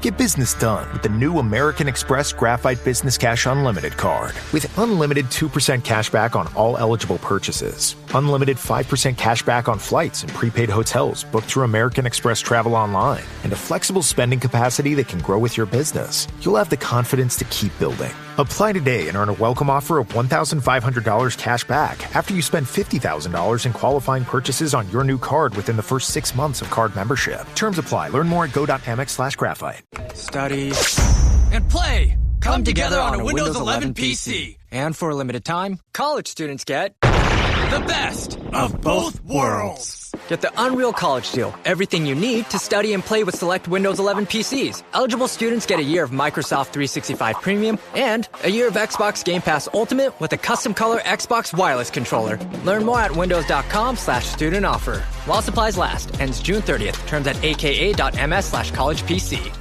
Get business done with the new American Express Graphite Business Cash Unlimited card. With unlimited 2% cash back on all eligible purchases, unlimited 5% cash back on flights and prepaid hotels booked through American Express Travel Online, and a flexible spending capacity that can grow with your business, you'll have the confidence to keep building. Apply today and earn a welcome offer of $1,500 cash back after you spend $50,000 in qualifying purchases on your new card within the first 6 months of card membership. Terms apply. Learn more at go.amex/graphite. Study and play come together on a Windows 11 PC. And for a limited time, college students get the best of both worlds. Get the Unreal College Deal. Everything you need to study and play with select Windows 11 PCs. Eligible students get a year of Microsoft 365 Premium and a year of Xbox Game Pass Ultimate with a custom color Xbox wireless controller. Learn more at windows.com/student offer. While supplies last. Ends June 30th. Terms at aka.ms/collegepc.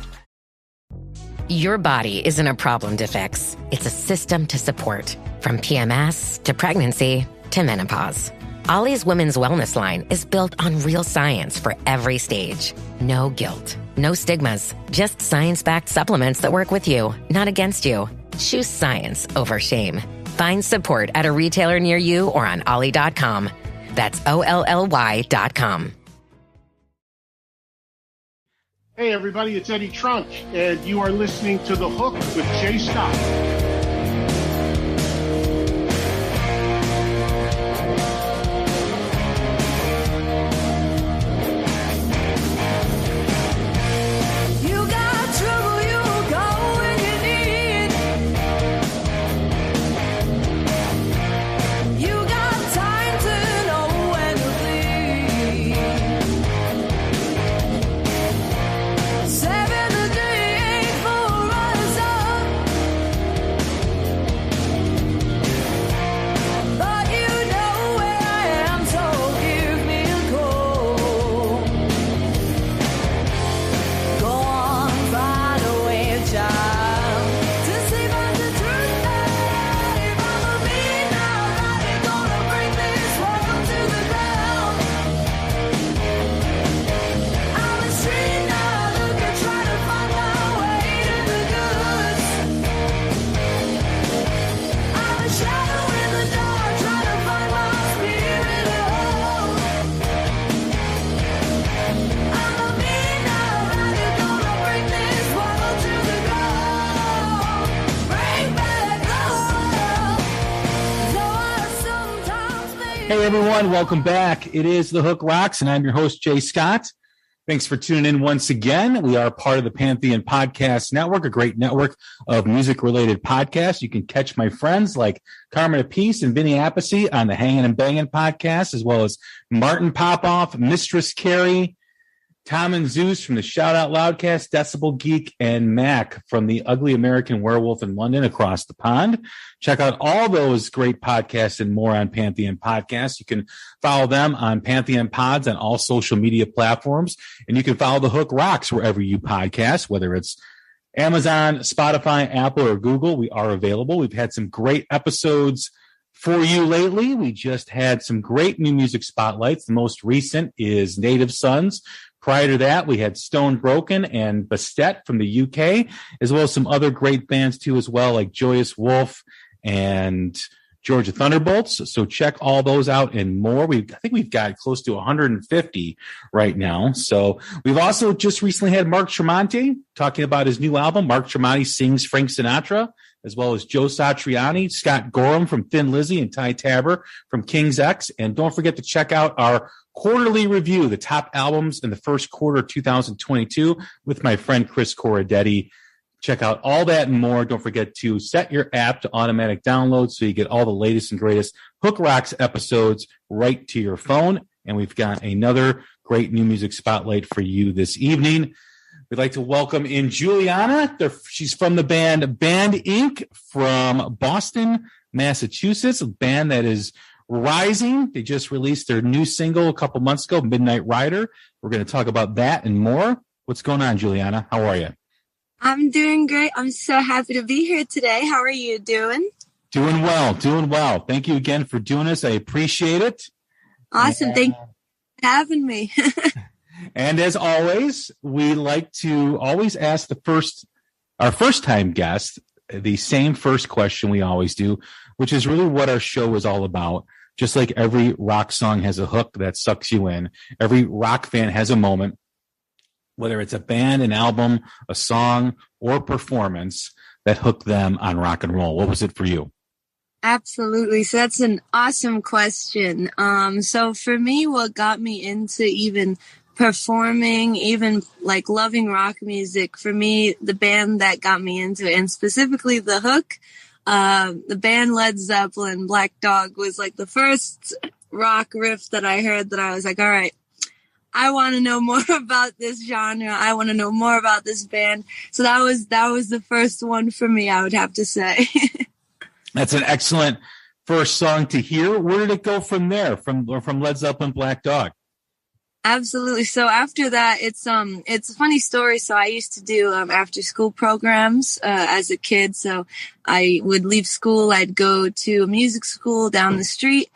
Your body isn't a problem to fix. It's a system to support. From PMS to pregnancy to menopause. Ollie's Women's Wellness line is built on real science for every stage. No guilt, no stigmas, just science-backed supplements that work with you, not against you. Choose science over shame. Find support at a retailer near you or on ollie.com. That's OLLY.com. Hey everybody, it's Eddie Trunk, and you are listening to The Hook with Jay Scott. Hey everyone, welcome back. It is The Hook Rocks, and I'm your host, Jay Scott. Thanks for tuning in once again. We are part of the Pantheon Podcast Network, a great network of music-related podcasts. You can catch my friends like Carmen Apice and Vinny Appice on the Hangin' and Bangin' podcast, as well as Martin Popoff, Mistress Carrie, Tom and Zeus from the Shout Out Loudcast, Decibel Geek, and Mac from the Ugly American Werewolf in London across the pond. Check out all those great podcasts and more on Pantheon Podcasts. You can follow them on Pantheon Pods on all social media platforms. And you can follow The Hook Rocks wherever you podcast, whether it's Amazon, Spotify, Apple, or Google. We are available. We've had some great episodes for you lately. We just had some great new music spotlights. The most recent is Native Sons. Prior to that, we had Stone Broken and Bastet from the UK, as well as some other great bands too as well, like Joyous Wolf and Georgia Thunderbolts. So check all those out and more. I think we've got close to 150 right now. So we've also just recently had Mark Tremonti talking about his new album. Mark Tremonti sings Frank Sinatra, as well as Joe Satriani, Scott Gorham from Thin Lizzy, and Ty Tabor from King's X. And don't forget to check out our quarterly review, the top albums in the first quarter of 2022 with my friend Chris Corradetti. Check out all that and more. Don't forget to set your app to automatic download so you get all the latest and greatest Hook Rocks episodes right to your phone. And we've got another great new music spotlight for you this evening. We'd like to welcome in Giuliana. She's from the band Band Inc. from Boston, Massachusetts, a band that is rising. They just released their new single a couple months ago, Midnight Rider. We're going to talk about that and more. What's going on, Giuliana? How are you? I'm doing great. I'm so happy to be here today. How are you doing? Doing well. Thank you again for doing this. I appreciate it. Awesome. Thank you for having me. And as always, we like to always ask our first time guest the same first question we always do, which is really what our show is all about. Just like every rock song has a hook that sucks you in, every rock fan has a moment, whether it's a band, an album, a song, or performance that hooked them on rock and roll. What was it for you? Absolutely. So that's an awesome question. So for me, what got me into even performing, even like loving rock music, for me, the band that got me into it, and specifically the hook, the band Led Zeppelin, Black Dog, was like the first rock riff that I heard that I was like, all right, I want to know more about this genre. I want to know more about this band. So that was the first one for me, I would have to say. That's an excellent first song to hear. Where did it go from there? From Led Zeppelin, Black Dog? Absolutely. So after that, it's a funny story. So I used to do after school programs as a kid. So I would leave school. I'd go to a music school down the street,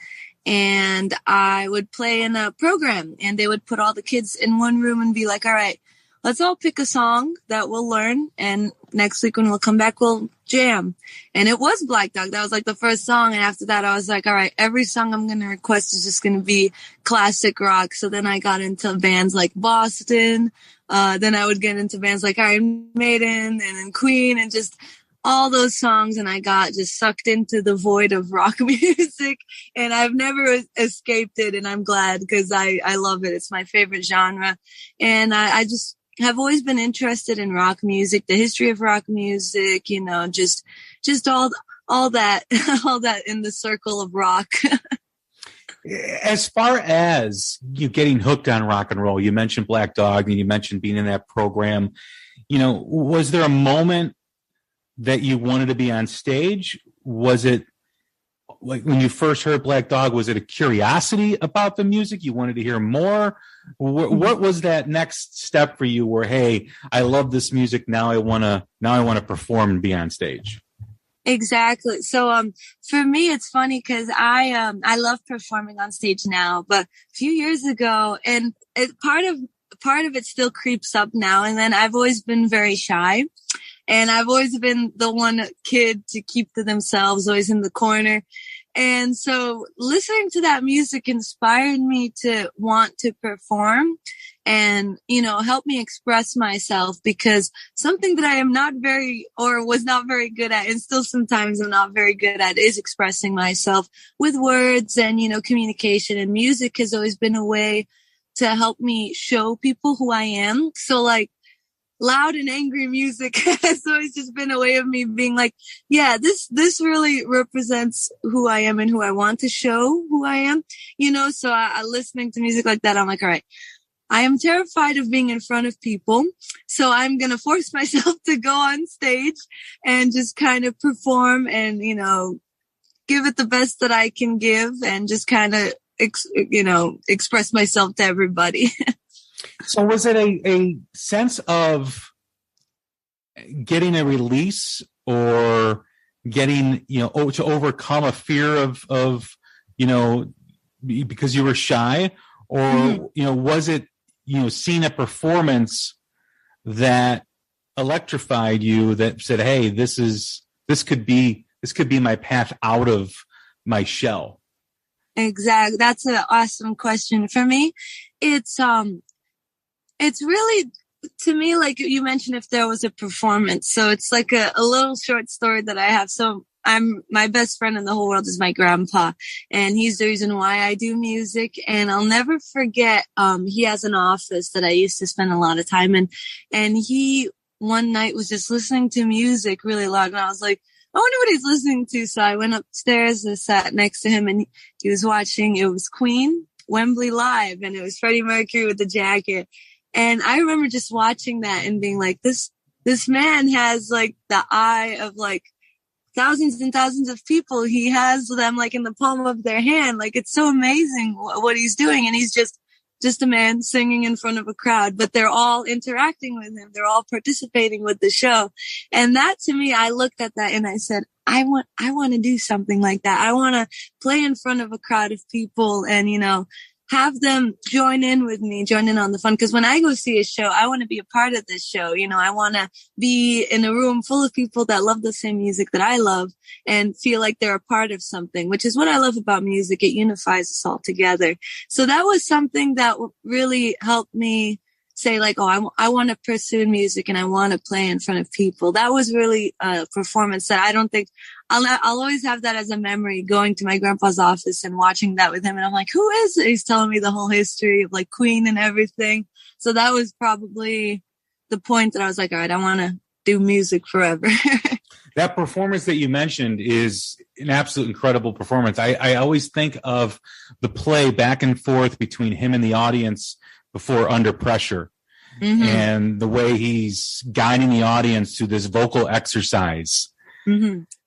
and I would play in a program, and they would put all the kids in one room and be like, all right, let's all pick a song that we'll learn, and next week when we'll come back, we'll jam. And it was Black Dog. That was like the first song. And after that, I was like, all right, every song I'm going to request is just going to be classic rock. So then I got into bands like Boston. Then I would get into bands like Iron Maiden and then Queen and just all those songs. And I got just sucked into the void of rock music, and I've never escaped it. And I'm glad, because I love it. It's my favorite genre. And I just have always been interested in rock music, the history of rock music, just all that, all that in the circle of rock. As far as you getting hooked on rock and roll, you mentioned Black Dog and you mentioned being in that program. Was there a moment that you wanted to be on stage? Was it like when you first heard Black Dog, was it a curiosity about the music? You wanted to hear more? What was that next step for you where, hey, I love this music. Now I want to perform and be on stage? Exactly. So, for me, it's funny because I love performing on stage now, but a few years ago, and part of it still creeps up now. And then I've always been very shy, and I've always been the one kid to keep to themselves, always in the corner. And so listening to that music inspired me to want to perform and, help me express myself, because something that I am not was not very good at, and still sometimes I'm not very good at, is expressing myself with words and, communication. And music has always been a way to help me show people who I am. So like, loud and angry music has always just been a way of me being like, yeah, this really represents who I am and who I want to show who I am, so I listening to music like that, I'm like, all right, I am terrified of being in front of people. So I'm going to force myself to go on stage and just kind of perform and, give it the best that I can give, and just kind of, express myself to everybody. So was it a sense of getting a release, or getting, to overcome a fear of because you were shy, or, was it, seeing a performance that electrified you, that said, hey, this could be my path out of my shell? Exactly. That's an awesome question. For me, it's really, to me, like you mentioned, if there was a performance. So it's like a little short story that I have. So my best friend in the whole world is my grandpa, and he's the reason why I do music. And I'll never forget, he has an office that I used to spend a lot of time in. And he one night was just listening to music really loud. And I was like, I wonder what he's listening to. So I went upstairs and sat next to him, and he was watching, it was Queen, Wembley Live, and it was Freddie Mercury with the jacket. And I remember just watching that and being like, this man has like the eye of like thousands and thousands of people. He has them like in the palm of their hand. Like, it's so amazing what he's doing. And he's just a man singing in front of a crowd, but they're all interacting with him. They're all participating with the show. And that, to me, I looked at that and I said, I want to do something like that. I want to play in front of a crowd of people and, have them join in on the fun. Because when I go see a show, I want to be a part of this show. I want to be in a room full of people that love the same music that I love and feel like they're a part of something, which is what I love about music. It unifies us all together. So that was something that really helped me say, like, oh, I want to pursue music and I want to play in front of people. That was really a performance that I don't think I'll always have that as a memory, going to my grandpa's office and watching that with him. And I'm like, who is it? He's telling me the whole history of like Queen and everything. So that was probably the point that I was like, all right, I want to do music forever. That performance that you mentioned is an absolute incredible performance. I always think of the play back and forth between him and the audience before Under Pressure, and the way he's guiding the audience through this vocal exercise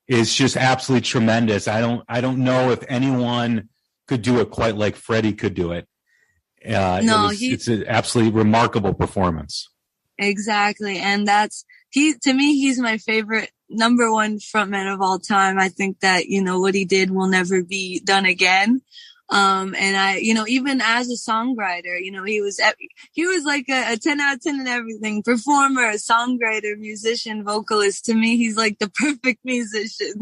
is just absolutely tremendous. I don't know if anyone could do it quite like Freddie could do it. It's an absolutely remarkable performance. Exactly. And to me, he's my favorite number one frontman of all time. I think that, what he did will never be done again. And I, even as a songwriter, he was like a 10 out of 10 in everything. Performer, songwriter, musician, vocalist. To me, he's like the perfect musician.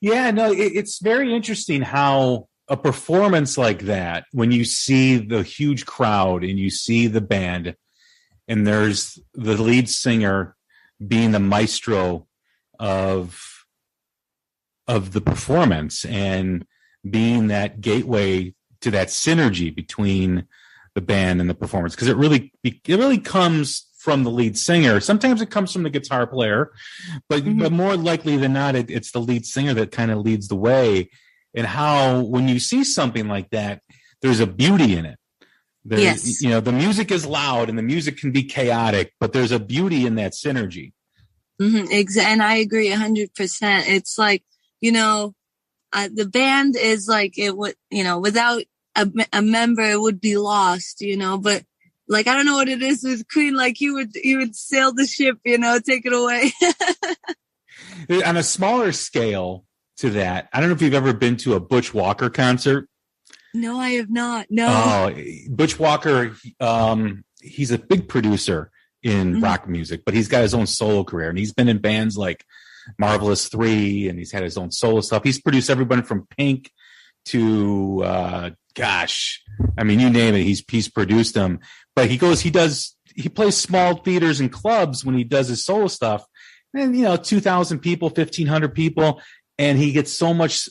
Yeah, no, it's very interesting how a performance like that, when you see the huge crowd and you see the band and there's the lead singer being the maestro of the performance and being that gateway to that synergy between the band and the performance, because it really comes from the lead singer. Sometimes it comes from the guitar player, but more likely than not, it's the lead singer that kind of leads the way. And how, when you see something like that, there's a beauty in it. Yes. The music is loud and the music can be chaotic, but there's a beauty in that synergy. And I agree 100%. It's like, the band is like, it would, without a member, it would be lost, but like, I don't know what it is with Queen. Like you would sail the ship, take it away. On a smaller scale to that, I don't know if you've ever been to a Butch Walker concert. No, I have not. No. Oh, Butch Walker, he's a big producer in rock music, but he's got his own solo career, and he's been in bands like Marvelous 3, and he's had his own solo stuff. He's produced everyone from Pink to you name it. He's produced them. But he plays small theaters and clubs when he does his solo stuff, and 2,000 people, 1,500 people, and he gets so much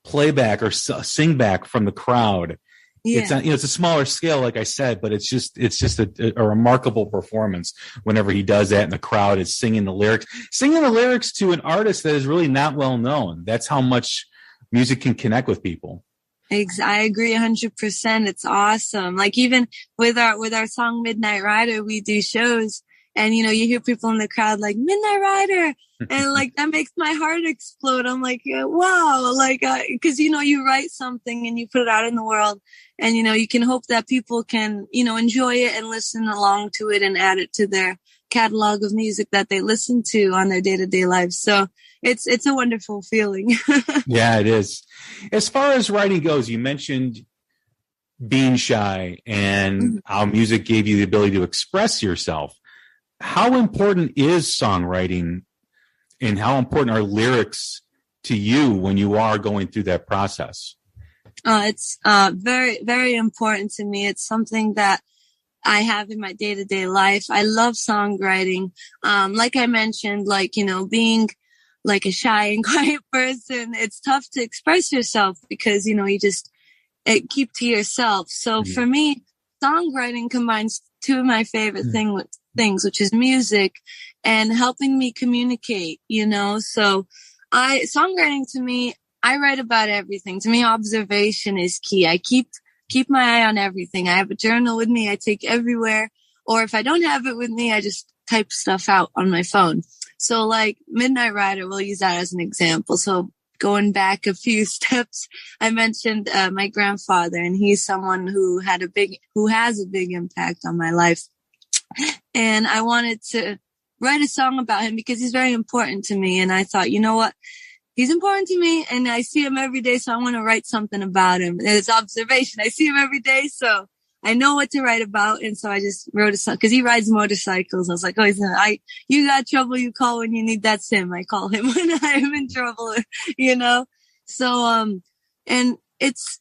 playback or sing back from the crowd. Yeah. It's a smaller scale, like I said, but it's just a remarkable performance whenever he does that, and the crowd is singing the lyrics to an artist that is really not well known. That's how much music can connect with people. I agree 100%. It's awesome. Like even with our song Midnight Rider, we do shows, and you hear people in the crowd like Midnight Rider, and like that makes my heart explode. I'm like, wow, like because you write something and you put it out in the world, and you can hope that people can enjoy it and listen along to it and add it to their catalog of music that they listen to on their day-to-day lives. So it's a wonderful feeling. Yeah, it is. As far as writing goes, you mentioned being shy and how music gave you the ability to express yourself. How important is songwriting, and how important are lyrics to you when you are going through that process? It's very, very important to me. It's something that I have in my day-to-day life. I love songwriting. Like I mentioned, being like a shy and quiet person, it's tough to express yourself because, you just keep to yourself. So for me, songwriting combines two of my favorite things, which is music and helping me communicate, So songwriting to me, I write about everything. To me, observation is key. I keep my eye on everything. I have a journal with me I take everywhere. Or if I don't have it with me, I just type stuff out on my phone. So like Midnight Rider, we'll use that as an example. So going back a few steps, I mentioned my grandfather, and he's someone who has a big impact on my life. And I wanted to write a song about him because he's very important to me. And I thought, you know what? he's important to me, and I see him every day, so I want to write something about him. It's observation. I see him every day, so I know what to write about. And so I just wrote a song because he rides motorcycles. I was like, oh, you got trouble, you call when you need. That's him. I call him when I'm in trouble, you know? So, and it's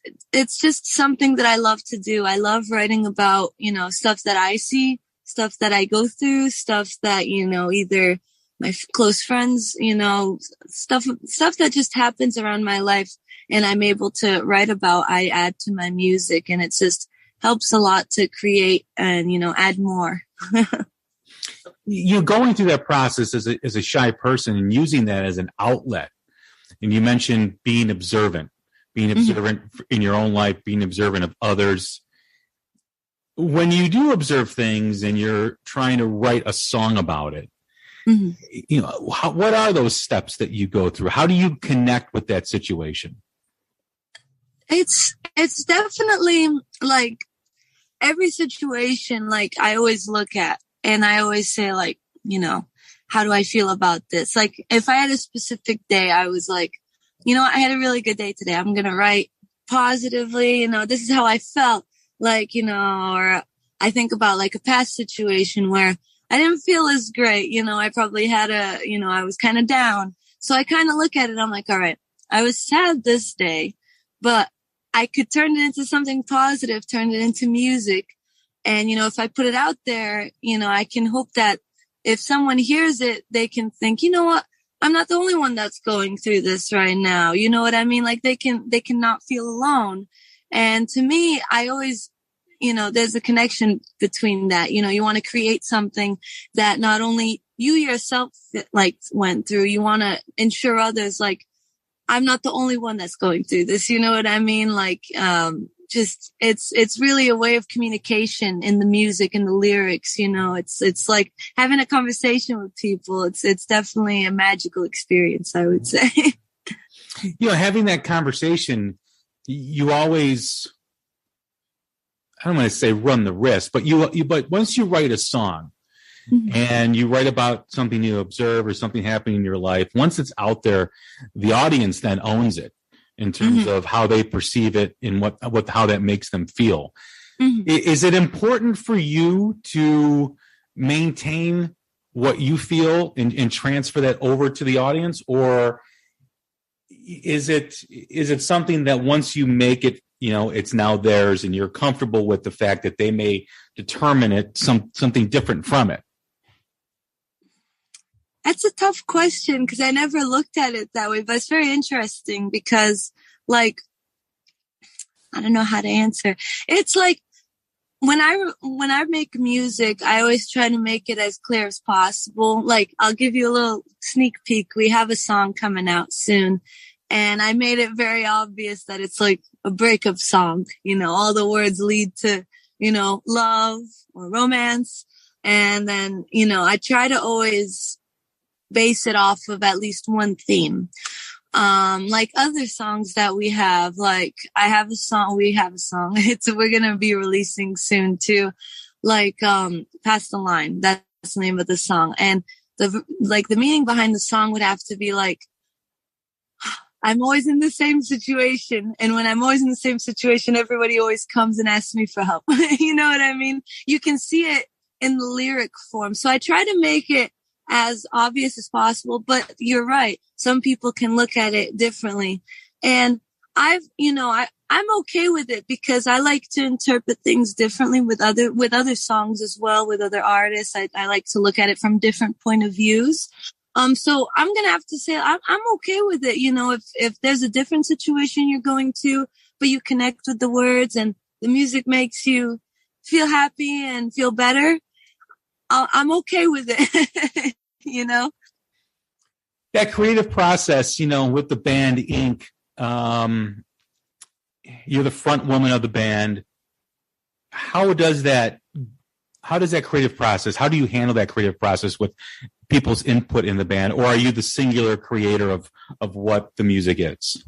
just something that I love to do. I love writing about, you know, stuff that I see, stuff that I go through, stuff that, you know, either my close friends, you know, stuff that just happens around my life and I'm able to write about, I add to my music, and it just helps a lot to create and, you know, add more. You're going through that process as a shy person and using that as an outlet. And you mentioned being observant mm-hmm. in your own life, being observant of others. When you do observe things and you're trying to write a song about it, mm-hmm. you know, what are those steps that you go through? How do you connect with that situation? It's definitely like every situation, like I always look at, and I always say, like, you know, how do I feel about this? Like if I had a specific day, I was like, you know, I had a really good day today. I'm going to write positively, you know, this is how I felt. Like, you know, or I think about like a past situation where I didn't feel as great. You know, I probably had I was kind of down. So I kind of look at it. I'm like, all right, I was sad this day, but I could turn it into something positive, turn it into music. And, you know, if I put it out there, you know, I can hope that if someone hears it, they can think, you know what, I'm not the only one that's going through this right now. You know what I mean? Like they can not feel alone. And to me, I always, you know, there's a connection between that. You know, you want to create something that not only you yourself like went through, you want to ensure others, like, I'm not the only one that's going through this. You know what I mean? Like, just, it's really a way of communication in the music and the lyrics. You know, it's like having a conversation with people. It's definitely a magical experience, I would say. You know, having that conversation, you always, I don't want to say run the risk, but but once you write a song mm-hmm. and you write about something you observe or something happening in your life, once it's out there, the audience then owns it in terms mm-hmm. of how they perceive it and how that makes them feel. Mm-hmm. Is it important for you to maintain what you feel and transfer that over to the audience, or is it something that once you make it, you know, it's now theirs and you're comfortable with the fact that they may determine it something different from it? That's a tough question because I never looked at it that way, but it's very interesting because, like, I don't know how to answer. It's like when I make music, I always try to make it as clear as possible. Like, I'll give you a little sneak peek. We have a song coming out soon, and I made it very obvious that it's like a breakup song. You know, all the words lead to, you know, love or romance. And then, you know, I try to always base it off of at least one theme. Like other songs that we have, like we have a song. We're going to be releasing soon too. Like, Past the Line. That's the name of the song. And the meaning behind the song would have to be like, I'm always in the same situation. And when I'm always in the same situation, everybody always comes and asks me for help. You know what I mean? You can see it in the lyric form. So I try to make it as obvious as possible, but you're right. Some people can look at it differently. And I'm okay with it because I like to interpret things differently with other songs as well, with other artists. I like to look at it from different point of views. So I'm going to have to say I'm okay with it. You know, if there's a different situation you're going to, but you connect with the words and the music makes you feel happy and feel better, I'm okay with it. You know, that creative process, you know, with the band Inc. You're the front woman of the band. How does that creative process? How do you handle that creative process with people's input in the band, or are you the singular creator of what the music is?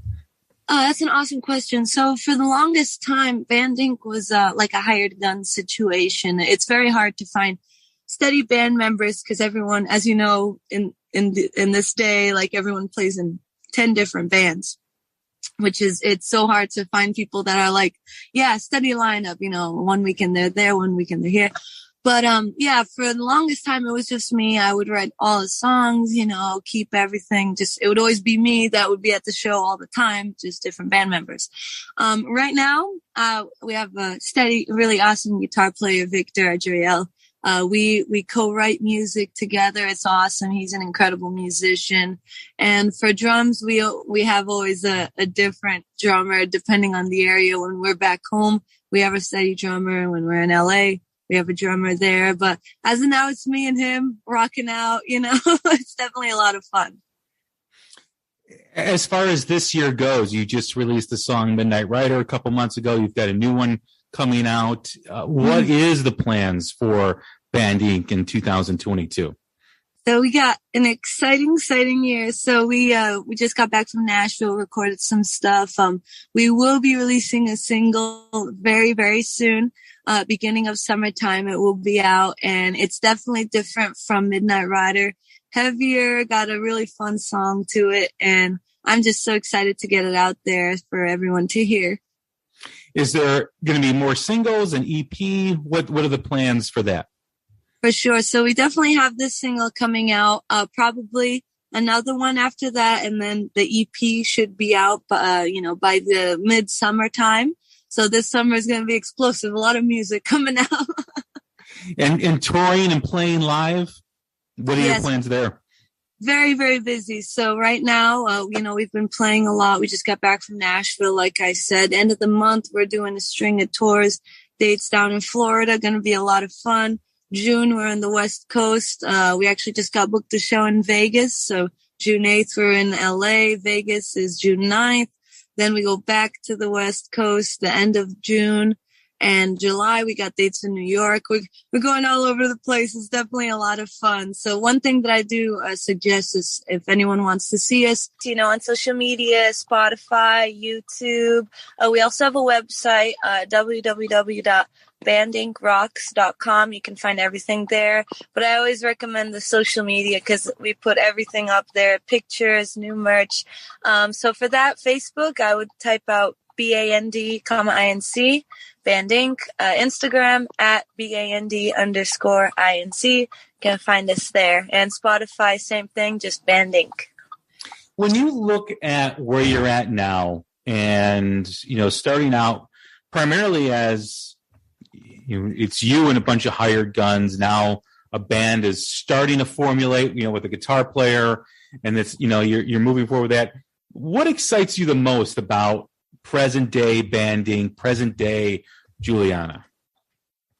That's an awesome question. So for the longest time, Band Inc. was like a hired gun situation. It's very hard to find steady band members because everyone, as you know, in this day, like everyone plays in 10 different bands, it's so hard to find people that are like, yeah, steady lineup, one weekend they're there, one weekend they're here. But, for the longest time, it was just me. I would write all the songs, keep everything. It would always be me that would be at the show all the time, just different band members. Right now, we have a steady, really awesome guitar player, Victor Adriel. We co-write music together. It's awesome. He's an incredible musician. And for drums, we have always a different drummer depending on the area. When we're back home, we have a steady drummer. When we're in LA, we have a drummer there. But as of now, it's me and him rocking out, It's definitely a lot of fun. As far as this year goes, you just released the song Midnight Rider a couple months ago. You've got a new one coming out. What is the plans for Band Inc. in 2022? So we got an exciting year. So we just got back from Nashville, recorded some stuff. We will be releasing a single very, very soon. Beginning of summertime, it will be out, and it's definitely different from Midnight Rider. Heavier, got a really fun song to it, and I'm just so excited to get it out there for everyone to hear. Is there going to be more singles, an EP? What are the plans for that? For sure. So we definitely have this single coming out, probably another one after that, and then the EP should be out, by the midsummer time. So this summer is going to be explosive. A lot of music coming out. and touring and playing live. What are your plans there? Very, very busy. So right now, we've been playing a lot. We just got back from Nashville, like I said. End of the month, we're doing a string of tours. Dates down in Florida, going to be a lot of fun. June, we're on the West Coast. We actually just got booked a show in Vegas. So June 8th, we're in LA. Vegas is June 9th. Then we go back to the West Coast, the end of June. And July, we got dates in New York. We're going all over the place. It's definitely a lot of fun. So one thing that I do suggest is if anyone wants to see us, on social media, Spotify, YouTube. We also have a website, www.bandincrocks.com. You can find everything there. But I always recommend the social media because we put everything up there, pictures, new merch. So for that, Facebook, I would type out BAND, Band Inc. Instagram at BAND_INC. You can find us there. And Spotify, same thing, just Band Inc. When you look at where you're at now and, starting out primarily as, it's you and a bunch of hired guns. Now a band is starting to formulate, with a guitar player, and it's, you're moving forward with that. What excites you the most about present day Band Inc., present day Giuliana?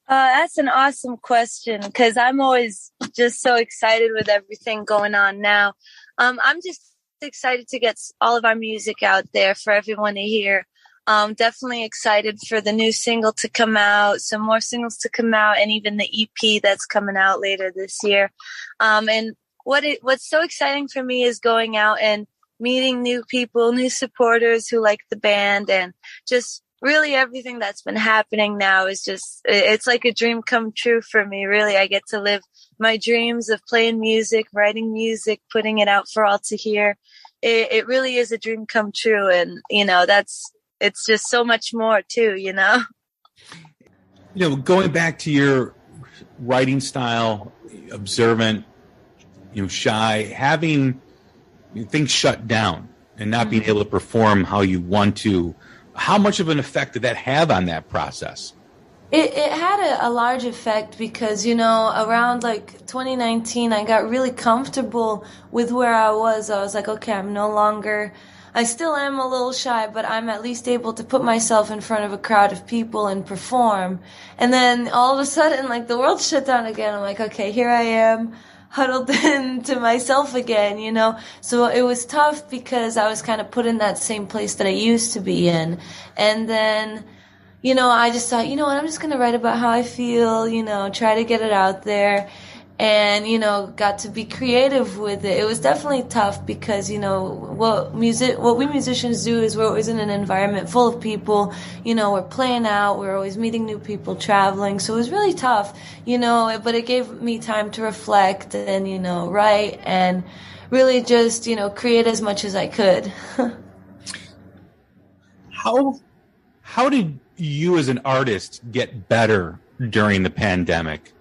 That's an awesome question because I'm always just so excited with everything going on now. I'm just excited to get all of our music out there for everyone to hear. Definitely excited for the new single to come out, some more singles to come out, and even the EP that's coming out later this year. And what's so exciting for me is going out and meeting new people, new supporters who like the band, and just really everything that's been happening now is it's like a dream come true for me. Really, I get to live my dreams of playing music, writing music, putting it out for all to hear. It really is a dream come true. And, it's just so much more too, Going back to your writing style, observant, shy, having things shut down and not being able to perform how you want to, how much of an effect did that have on that process? It had a large effect because, around 2019, I got really comfortable with where I was. I was like, okay, I still am a little shy, but I'm at least able to put myself in front of a crowd of people and perform. And then all of a sudden, the world shut down again. I'm like, okay, here I am, huddled into myself again, So it was tough because I was kind of put in that same place that I used to be in. And then, I just thought, what, I'm just going to write about how I feel, try to get it out there. and, you know, got to be creative with it. It was definitely tough because, you know, what we musicians do is we're always in an environment full of people, you know, we're playing out, we're always meeting new people, traveling. So it was really tough, you know, but it gave me time to reflect and, you know, write and really just, you know, create as much as I could. How did you as an artist get better during the pandemic?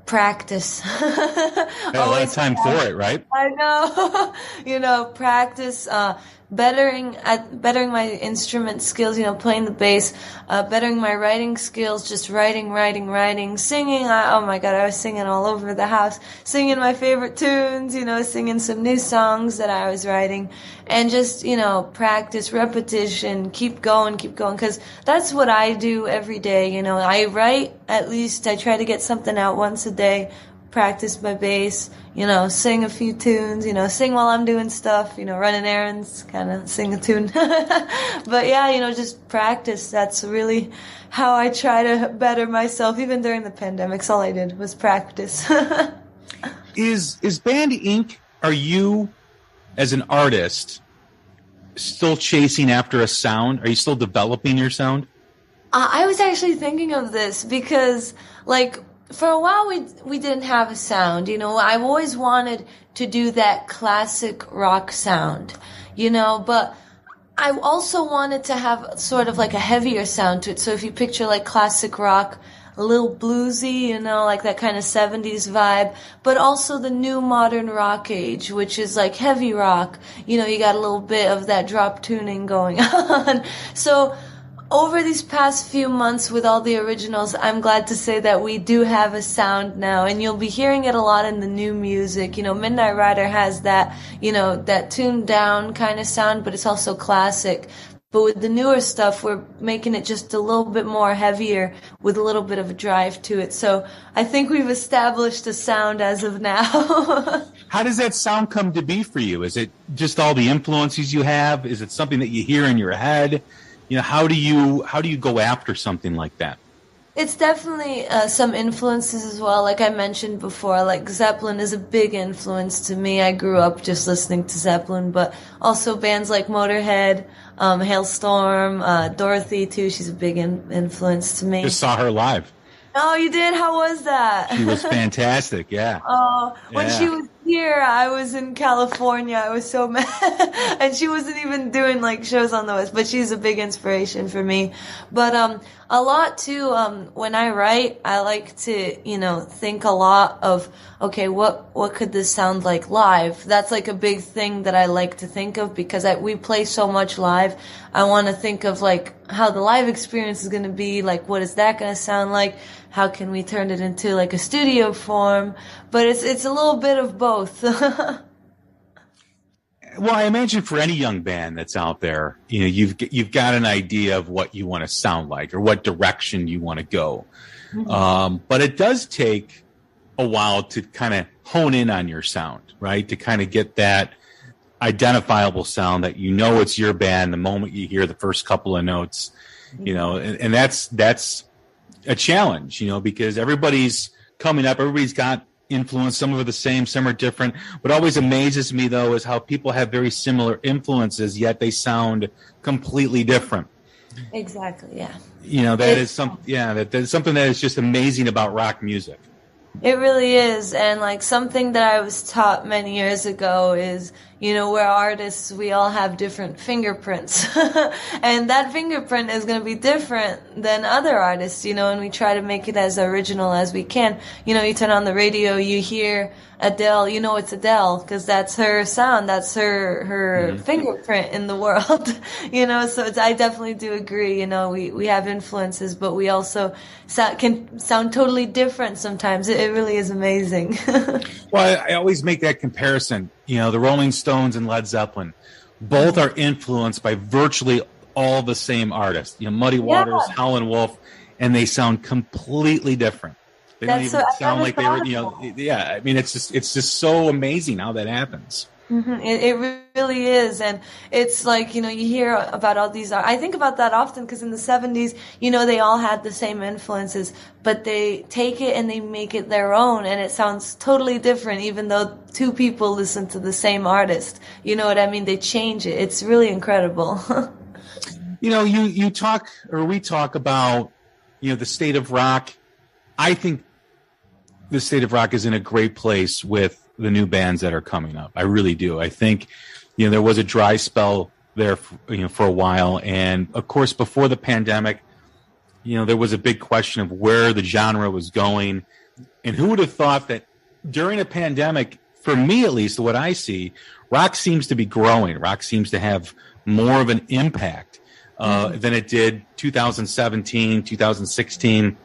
Practice. Had a lot of time for it, right? I know. You know, practice, bettering my instrument skills, you know, playing the bass, bettering my writing skills, just writing, singing. Oh my God, I was singing all over the house, singing my favorite tunes, you know, singing some new songs that I was writing, and just, you know, practice, repetition, keep going, because that's what I do every day. You know, I write, at least I try to get something out once a day, practice my bass, you know, sing a few tunes, you know, sing while I'm doing stuff, you know, running errands, kind of sing a tune. But yeah, you know, just practice. That's really how I try to better myself. Even during the pandemic, all I did was practice. Is Band Inc., are you, as an artist, still chasing after a sound? Are you still developing your sound? I was actually thinking of this because, like, for a while we didn't have a sound, you know. I've always wanted to do that classic rock sound, you know, but I also wanted to have sort of like a heavier sound to it. So if you picture like classic rock, a little bluesy, you know, like that kind of 70s vibe, but also the new modern rock age, which is like heavy rock, you know, you got a little bit of that drop tuning going on. So over these past few months with all the originals, I'm glad to say that we do have a sound now, and you'll be hearing it a lot in the new music. You know, Midnight Rider has that, you know, that tuned down kind of sound, but it's also classic. But with the newer stuff, we're making it just a little bit more heavier with a little bit of a drive to it. So I think we've established a sound as of now. How does that sound come to be for you? Is it just all the influences you have? Is it something that you hear in your head? You know, how do you go after something like that? It's definitely some influences as well. Like I mentioned before, like Zeppelin is a big influence to me. I grew up just listening to Zeppelin, but also bands like Motorhead, Hailstorm, Dorothy too. She's a big influence to me. Just saw her live. Oh, you did? How was that? She was fantastic, yeah. Oh, when she was here, I was in California. I was so mad. And she wasn't even doing like shows on the West, but she's a big inspiration for me. But a lot too, when I write, I like to, you know, think a lot of, okay, what could this sound like live? That's like a big thing that I like to think of because we play so much live. I want to think of like how the live experience is going to be, like what is that going to sound like? How can we turn it into like a studio form? But it's a little bit of both. Well, I imagine for any young band that's out there, you know, you've got an idea of what you want to sound like or what direction you want to go. Mm-hmm. But it does take a while to kind of hone in on your sound, right? To kind of get that identifiable sound that you know it's your band the moment you hear the first couple of notes, you know, and that's a challenge, you know, because everybody's coming up, everybody's got influence. Some are the same, some are different. What always amazes me, though, is how people have very similar influences, yet they sound completely different. Exactly, yeah. You know, that's something that is just amazing about rock music. It really is. And like something that I was taught many years ago is, you know, we're artists, we all have different fingerprints. And that fingerprint is going to be different than other artists, you know, and we try to make it as original as we can. You know, you turn on the radio, you hear Adele, you know it's Adele because that's her sound, that's her fingerprint in the world, you know. So I definitely do agree, you know, we have influences, but we also can sound totally different sometimes. It really is amazing. Well, I always make that comparison, you know, the Rolling Stones and Led Zeppelin, both are influenced by virtually all the same artists, you know, Muddy Waters, Howlin' Wolf, and they sound completely different. They don't even sound like they were, you know, yeah. I mean, it's just so amazing how that happens. It really is. And it's like, you know, you hear about all these, I think about that often because in the 70s, you know, they all had the same influences, but they take it and they make it their own, and it sounds totally different even though two people listen to the same artist. You know what I mean? They change it. It's really incredible. You know, we talk about, you know, the state of rock. I think the state of rock is in a great place with the new bands that are coming up. I really do. I think, you know, there was a dry spell there, for a while. And of course, before the pandemic, you know, there was a big question of where the genre was going. And who would have thought that during a pandemic, for me, at least what I see, rock seems to be growing. Rock seems to have more of an impact than it did 2017, 2016.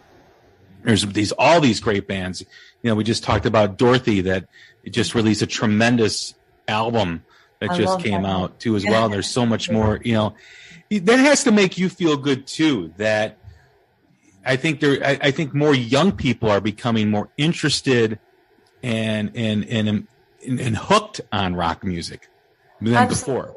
There's all these great bands. You know, we just talked about Dorothy that just released a tremendous album that just came out too as well. There's so much more, you know, that has to make you feel good too. That I think more young people are becoming more interested and hooked on rock music than before.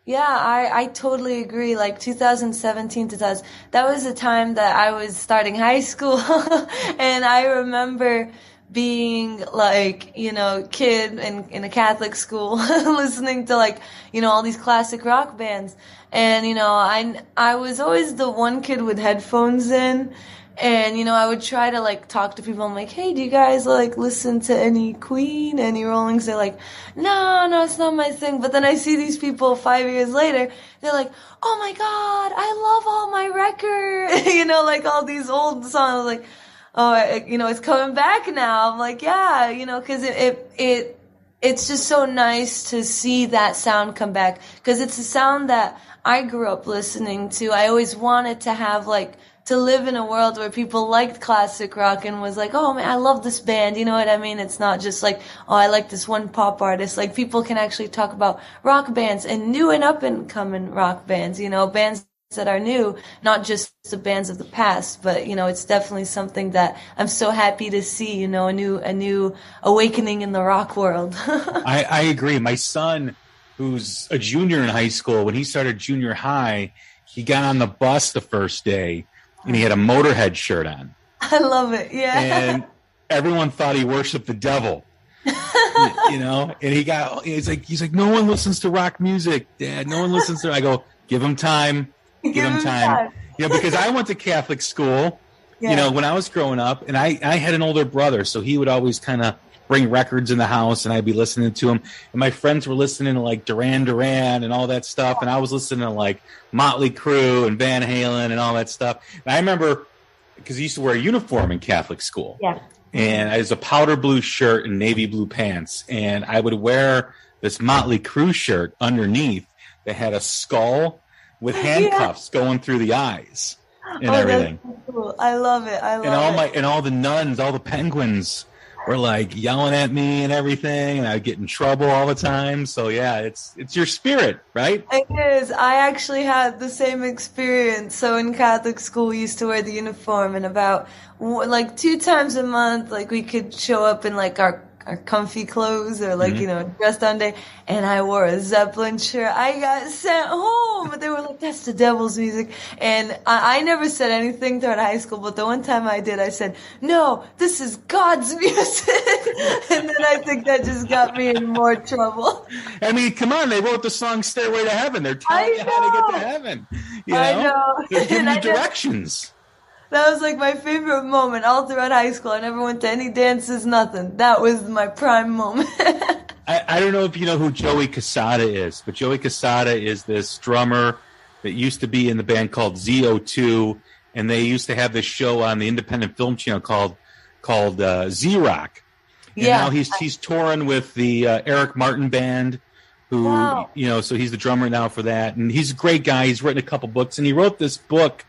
Yeah, I totally agree. Like 2017, that was the time that I was starting high school. And I remember being like, you know, kid in a Catholic school, listening to like, you know, all these classic rock bands. And, you know, I was always the one kid with headphones in. And, you know, I would try to, like, talk to people. I'm like, hey, do you guys, like, listen to any Queen, any Rollings? They're like, no, it's not my thing. But then I see these people 5 years later. They're like, oh, my God, I love all my records. You know, like, all these old songs. Like, oh, you know, it's coming back now. I'm like, yeah, you know, because it's just so nice to see that sound come back. Because it's a sound that I grew up listening to. I always wanted to have, like, to live in a world where people liked classic rock and was like, oh man, I love this band. You know what I mean? It's not just like, oh, I like this one pop artist. Like people can actually talk about rock bands and new and up and coming rock bands, you know, bands that are new, not just the bands of the past, but you know, it's definitely something that I'm so happy to see, you know, a new awakening in the rock world. I agree. My son, who's a junior in high school, when he started junior high, he got on the bus the first day. And he had a Motorhead shirt on. I love it, yeah. And everyone thought he worshipped the devil, you know. And he's like, no one listens to rock music, Dad. No one listens to. I go, give him time, give him time. You know, because I went to Catholic school, you know, when I was growing up, and I had an older brother, so he would always kind of bring records in the house, and I'd be listening to them. And my friends were listening to like Duran Duran and all that stuff, and I was listening to like Motley Crue and Van Halen and all that stuff. And I remember because I used to wear a uniform in Catholic school, and I was a powder blue shirt and navy blue pants, and I would wear this Motley Crue shirt underneath that had a skull with handcuffs going through the eyes and everything. That's so cool. I love it. And all the nuns, all the penguins were like yelling at me and everything, and I would get in trouble all the time. So yeah, it's your spirit, right? It is. I actually had the same experience. So in Catholic school, we used to wear the uniform, and about like 2 times a month, like we could show up in like our comfy clothes or like, you know, dressed on day. And I wore a Zeppelin shirt. I got sent home, but they were like, that's the devil's music. And I never said anything throughout high school, but the one time I did, I said, no, this is God's music. And then I think that just got me in more trouble. I mean, come on, they wrote the song Stairway to Heaven. They're telling you how to get to heaven. You know? I know. They're giving you directions. That was like my favorite moment all throughout high school. I never went to any dances, nothing. That was my prime moment. I don't know if you know who Joey Casada is, but Joey Casada is this drummer that used to be in the band called ZO2, and they used to have this show on the independent film channel called Z-Rock. And now he's touring with the Eric Martin band, who, you know, so he's the drummer now for that. And he's a great guy. He's written a couple books, and he wrote this book,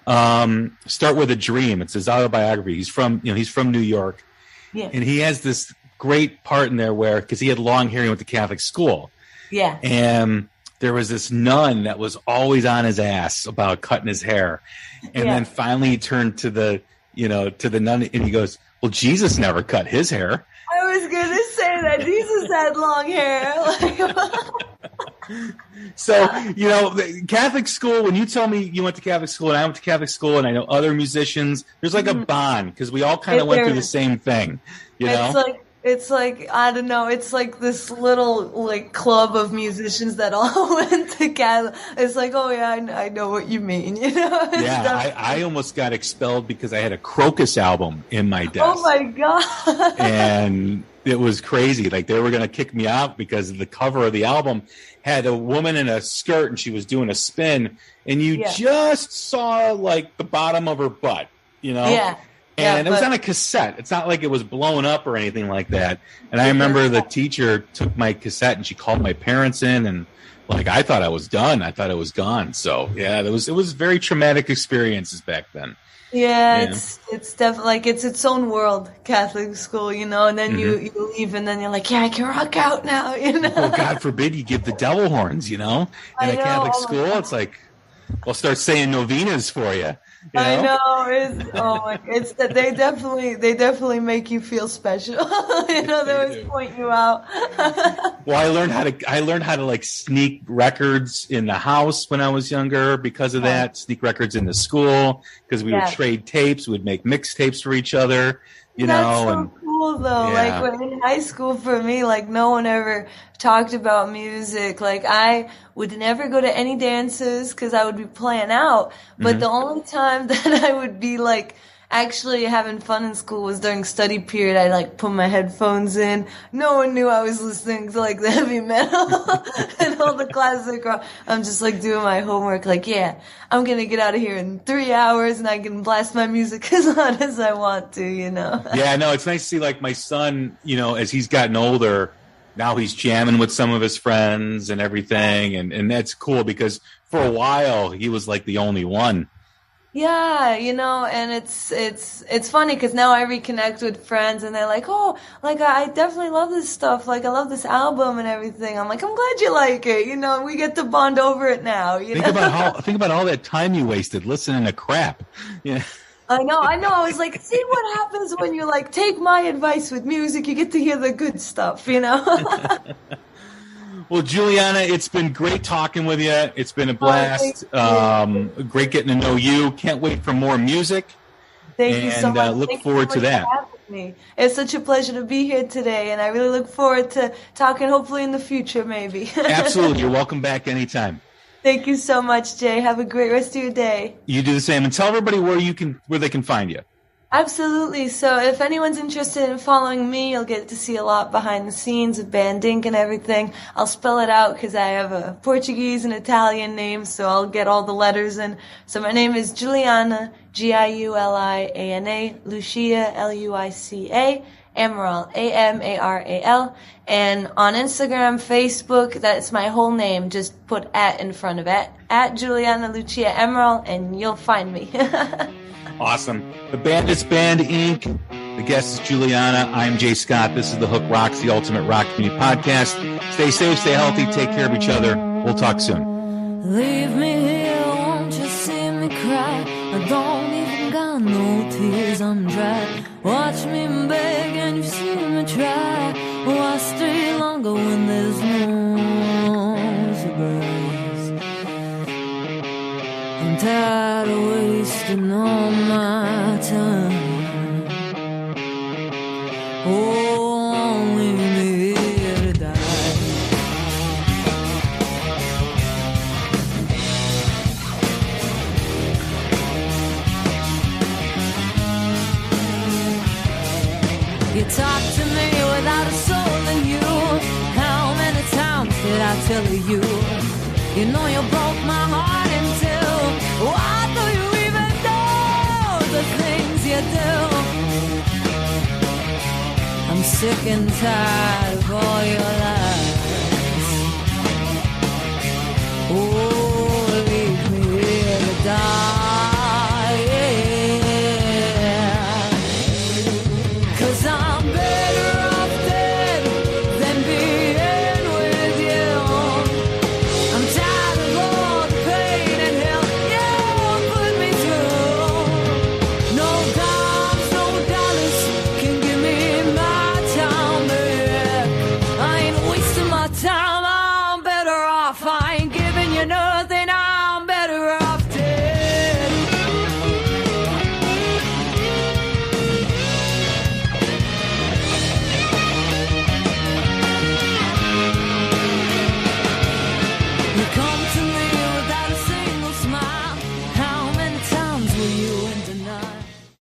Start With a Dream. It's his autobiography. He's from New York. Yeah. And he has this great part in there where, because he had long hair and went to Catholic school. Yeah. And there was this nun that was always on his ass about cutting his hair. And then finally he turned to the nun, and he goes, well, Jesus never cut his hair. I was going gonna say that Jesus had long hair. So, Catholic school, when you tell me you went to Catholic school and I went to Catholic school and I know other musicians, there's like a bond because we all kind of went through the same thing, It's like, I don't know, it's like this little like club of musicians that all went together. It's like, oh yeah, I know what you mean, Yeah, I almost got expelled because I had a Crocus album in my desk. Oh my God. And it was crazy. Like they were going to kick me out because the cover of the album had a woman in a skirt and she was doing a spin and you just saw like the bottom of her butt, Yeah. And it was on a cassette. It's not like it was blown up or anything like that. And I remember the teacher took my cassette and she called my parents in and like I thought I was done. I thought it was gone. So yeah, it was very traumatic experiences back then. Yeah, it's definitely like it's its own world, Catholic school, and then you leave and then you're like, yeah, I can rock out now, Well, God forbid you give the devil horns, in a Catholic school. It's like, I'll start saying novenas for you. I know. It's that they definitely make you feel special. They always point you out. Well, I learned how to like sneak records in the house when I was younger because of that. Sneak records in the school because we would trade tapes. We'd make mixtapes for each other. That's so cool though. Yeah. Like when in high school for me, like no one ever talked about music. Like I would never go to any dances because I would be playing out. But the only time that I would be like actually having fun in school was during study period. I like put my headphones in. No one knew I was listening to like the heavy metal and all the classic rock. I'm just like doing my homework. Like, yeah, I'm going to get out of here in 3 hours and I can blast my music as loud as I want to, Yeah, no, it's nice to see like my son, as he's gotten older, now he's jamming with some of his friends and everything. And that's cool because for a while he was like the only one. Yeah, and it's funny because now I reconnect with friends and they're like, oh, like I definitely love this stuff. Like I love this album and everything. I'm like, I'm glad you like it. We get to bond over it now. Think about all that time you wasted listening to crap. Yeah. I know. I was like, see what happens when you like take my advice with music. You get to hear the good stuff, Well, Giuliana, it's been great talking with you. It's been a blast. Great getting to know you. Can't wait for more music. Thank you so much. Look forward to that. Me. It's such a pleasure to be here today, and I really look forward to talking hopefully in the future, maybe. Absolutely. You're welcome back anytime. Thank you so much, Jay. Have a great rest of your day. You do the same. And tell everybody where they can find you. Absolutely. So if anyone's interested in following me, you'll get to see a lot behind the scenes of Band Inc. and everything. I'll spell it out because I have a Portuguese and Italian name, so I'll get all the letters in. So my name is Giuliana, Giuliana, Lucia, Luica, Amaral, Amaral. And on Instagram, Facebook, that's my whole name. Just put @ in front of it. @Giuliana Lucia Amaral, and you'll find me. Awesome. The band is Band Inc. The guest is Giuliana. I'm Jay Scott. This is The Hook Rocks, the Ultimate Rock Community Podcast. Stay safe, stay healthy, take care of each other. We'll talk soon. Leave me here, won't you see me cry? I don't even got no tears, I'm dry. Watch me beg and you see me try. Why stay longer when there's no surprise? I'm tired of wasting all my time. Oh, leave me here to die. You talk to me without a soul in you. How many times did I tell you? You know you broke my heart in two. Why do you even know the things you do? I'm sick and tired